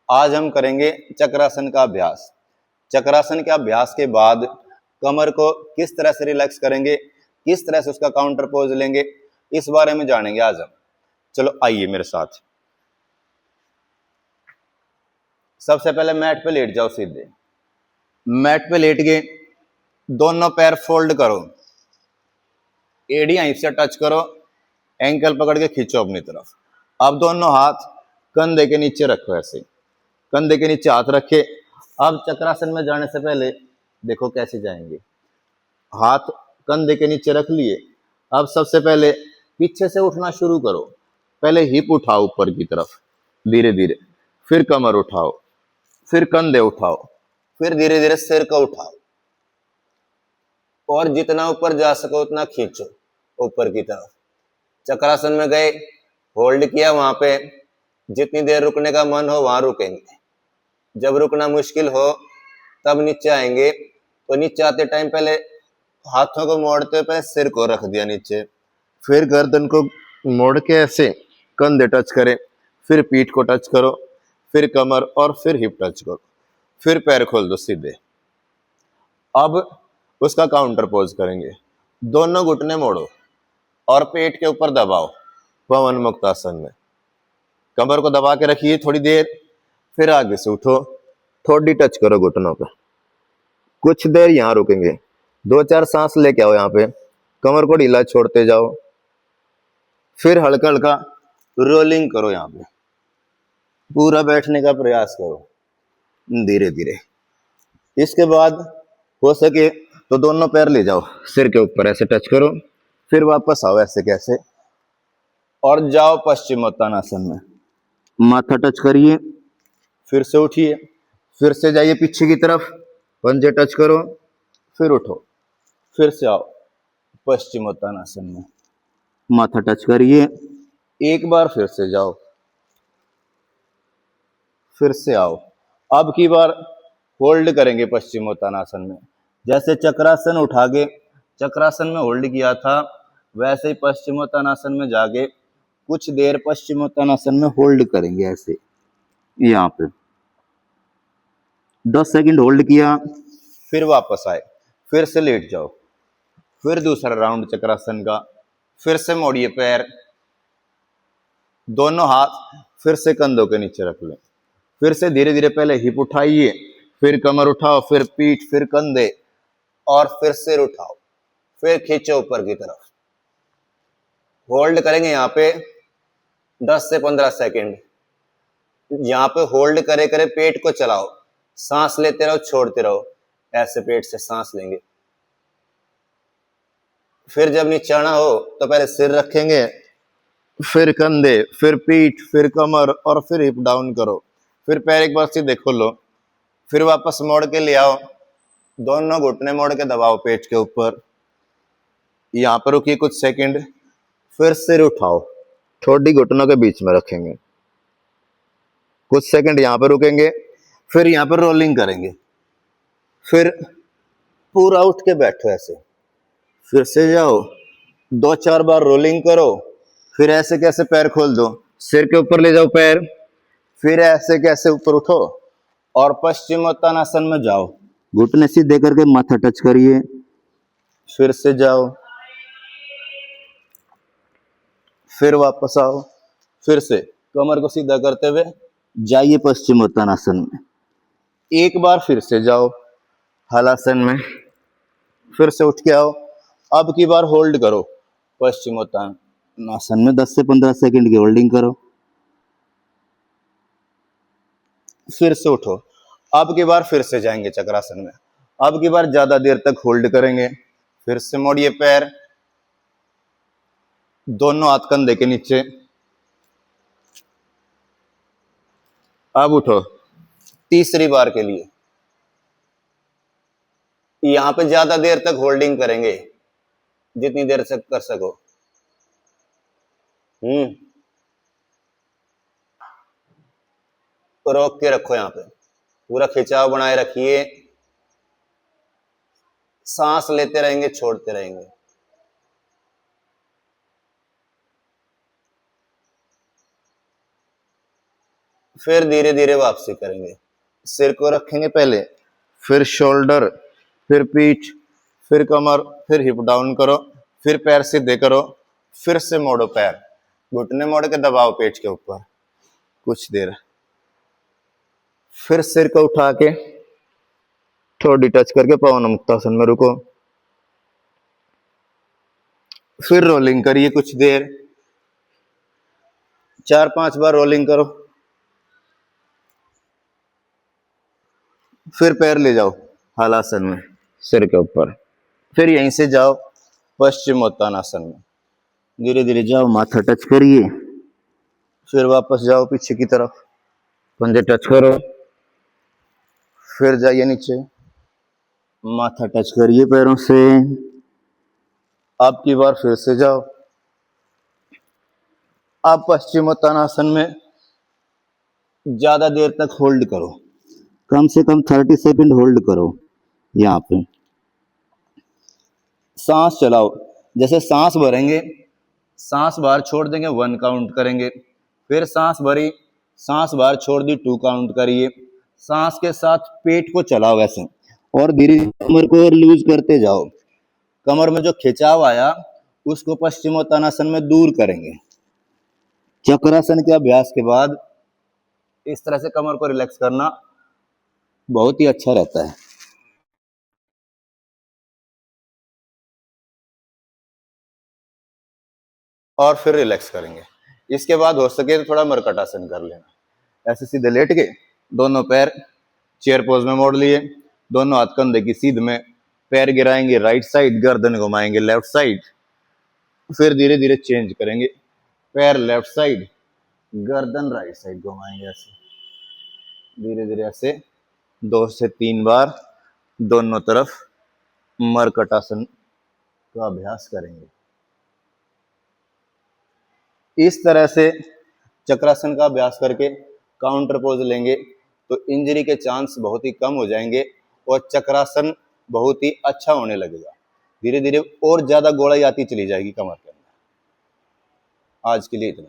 आज हम करेंगे चक्रासन का अभ्यास। चक्रासन के अभ्यास के बाद कमर को किस तरह से रिलैक्स करेंगे, किस तरह से उसका काउंटर पोज लेंगे, इस बारे में जानेंगे आज हम। चलो आइए मेरे साथ। सबसे पहले मैट पे लेट जाओ सीधे। मैट पे लेट गए, दोनों पैर फोल्ड करो, एड़ी यहीं से टच करो, एंकल पकड़ के खींचो अपनी तरफ। अब दोनों हाथ कंधे के नीचे रखो, ऐसे कंधे के नीचे हाथ रखे। अब चक्रासन में जाने से पहले देखो कैसे जाएंगे। हाथ कंधे के नीचे रख लिए। अब सबसे पहले पीछे से उठना शुरू करो। पहले हिप उठाओ ऊपर की तरफ धीरे धीरे, फिर कमर उठाओ, फिर कंधे उठाओ, फिर धीरे धीरे सिर को उठाओ और जितना ऊपर जा सको उतना खींचो ऊपर की तरफ। चक्रासन में गए, होल्ड किया, वहां पे जितनी देर रुकने का मन हो वहां रुकेंगे। जब रुकना मुश्किल हो तब नीचे आएंगे। तो नीचे आते टाइम पहले हाथों को मोड़ते हुए पहले सिर को रख दिया नीचे, फिर गर्दन को मोड़ के ऐसे कंधे टच करें, फिर पीठ को टच करो, फिर कमर और फिर हिप टच करो, फिर पैर खोल दो सीधे। अब उसका काउंटर पोज करेंगे। दोनों घुटने मोड़ो और पेट के ऊपर दबाओ पवन मुक्त आसन में। कमर को दबा के रखिए थोड़ी देर, फिर आगे से उठो, ठोडी टच करो घुटनों पे। कुछ देर यहाँ रुकेंगे, 2-4 सांस लेके आओ यहाँ पे, कमर को ढीला छोड़ते जाओ, फिर हल्का हल्का रोलिंग करो। यहाँ पे पूरा बैठने का प्रयास करो धीरे धीरे। इसके बाद हो सके तो दोनों पैर ले जाओ सिर के ऊपर, ऐसे टच करो, फिर वापस आओ ऐसे कैसे और जाओ पश्चिमोत्तानासन में। माथा टच करिए, फिर से उठिए, फिर से जाइए पीछे की तरफ, पंजे टच करो, फिर उठो, फिर से आओ पश्चिमोत्तानासन में। माथा टच करिए, एक बार फिर से जाओ, फिर से आओ। अब की बार होल्ड करेंगे पश्चिमोत्तानासन में। जैसे चक्रासन उठा के चक्रासन में होल्ड किया था, वैसे ही पश्चिमोत्तानासन में जाके कुछ देर पश्चिमोत्तानासन में होल्ड करेंगे ऐसे। यहाँ पे 10 सेकंड होल्ड किया, फिर वापस आए, फिर से लेट जाओ, फिर दूसरा राउंड चक्रासन का, फिर से मोड़िए पैर, दोनों हाथ फिर से कंधों के नीचे रख लें, फिर से धीरे धीरे पहले हिप उठाइए, फिर कमर उठाओ, फिर पीठ, फिर कंधे और फिर सिर उठाओ, फिर खींचो ऊपर की तरफ। होल्ड करेंगे यहाँ पे 10 से 15 सेकंड। यहाँ पे होल्ड करे करे पेट को चलाओ, सांस लेते रहो, छोड़ते रहो, ऐसे पेट से सांस लेंगे। फिर जब नीचे आना हो तो पहले सिर रखेंगे, फिर कंधे, फिर पीठ, फिर कमर और फिर हिप डाउन करो, फिर पैर एक बार सीधे खोलो, फिर वापस मोड़ के ले आओ, दोनों घुटने मोड़ के दबाओ पेट के ऊपर। यहाँ पर रुकिए कुछ सेकंड, फिर सिर उठाओ, ठोडी घुटनों के बीच में रखेंगे, कुछ सेकंड यहाँ पर रुकेंगे, फिर यहाँ पर रोलिंग करेंगे, फिर पूरा उठ के बैठो ऐसे, फिर से जाओ, 2-4 बार रोलिंग करो, फिर ऐसे कैसे पैर खोल दो, सिर के ऊपर ले जाओ पैर, फिर ऐसे कैसे ऊपर उठो और पश्चिमोत्तानासन में जाओ। घुटने सीधे करके माथा टच करिए, फिर से जाओ, फिर वापस आओ, फिर से कमर को सीधा करते हुए जाइए पश्चिमोत्तानासन में। एक बार फिर से जाओ हलासन में, फिर से उठ के आओ। अब की बार होल्ड करो पश्चिमोत्तानासन में, 10 से 15 सेकंड की होल्डिंग करो, फिर से उठो। अब की बार फिर से जाएंगे चक्रासन में। अब की बार ज्यादा देर तक होल्ड करेंगे, फिर से मोड़िए पैर, दोनों हाथ कंधे के नीचे। अब उठो तीसरी बार के लिए। यहां पे ज्यादा देर तक होल्डिंग करेंगे, जितनी देर तक कर सको। तो रोक के रखो, यहाँ पे पूरा खिंचाव बनाए रखिए, सांस लेते रहेंगे, छोड़ते रहेंगे। फिर धीरे धीरे वापसी करेंगे। सिर को रखेंगे पहले, फिर शोल्डर, फिर पीठ, फिर कमर, फिर हिप डाउन करो, फिर पैर सीधे करो, फिर से मोड़ो पैर, घुटने मोड़ के दबाओ पेट के ऊपर कुछ देर, फिर सिर को उठा के थोड़ी टच करके पवन मुक्तासन में रुको, फिर रोलिंग करिए कुछ देर, 4-5 बार रोलिंग करो, फिर पैर ले जाओ हलासन में सिर के ऊपर, फिर यहीं से जाओ पश्चिमोत्तानासन में, धीरे धीरे जाओ, माथा टच करिए, फिर वापस जाओ पीछे की तरफ, पंजे टच करो, फिर जाइए नीचे, माथा टच करिए पैरों से, अब की बार फिर से जाओ। आप पश्चिमोत्तानासन में ज्यादा देर तक होल्ड करो, कम से कम 30 सेकंड होल्ड करो। यहाँ पे सांस चलाओ, जैसे सांस भरेंगे, सांस बाहर छोड़ देंगे 1 काउंट करेंगे, फिर सांस भरी, सांस बाहर छोड़ दी 2 काउंट करिए, सांस के साथ पेट को चलाओ ऐसे, और धीरे कमर को लूज करते जाओ, कमर में जो खिंचाव आया उसको पश्चिमोत्तानासन में दूर करेंगे। चक्रासन के अभ्यास के बाद इस तरह से कमर को रिलैक्स करना बहुत ही अच्छा रहता है। और फिर रिलैक्स करेंगे। इसके बाद हो सके तो थोड़ा मरकटासन कर लेना, ऐसे सीधे लेट के दोनों पैर चेयर पोज में मोड़ लिए, दोनों हाथ कंधे की सीध में, पैर गिराएंगे राइट साइड, गर्दन घुमाएंगे लेफ्ट साइड, फिर धीरे धीरे चेंज करेंगे, पैर लेफ्ट साइड, गर्दन राइट साइड घुमाएंगे, ऐसे धीरे धीरे ऐसे 2 से 3 बार दोनों तरफ मरकटासन का अभ्यास करेंगे। इस तरह से चक्रासन का अभ्यास करके काउंटर पोज लेंगे तो इंजरी के चांस बहुत ही कम हो जाएंगे और चक्रासन बहुत ही अच्छा होने लगेगा। धीरे धीरे और ज्यादा गोलाई आती चली जाएगी कमर के अंदर। आज के लिए इतना।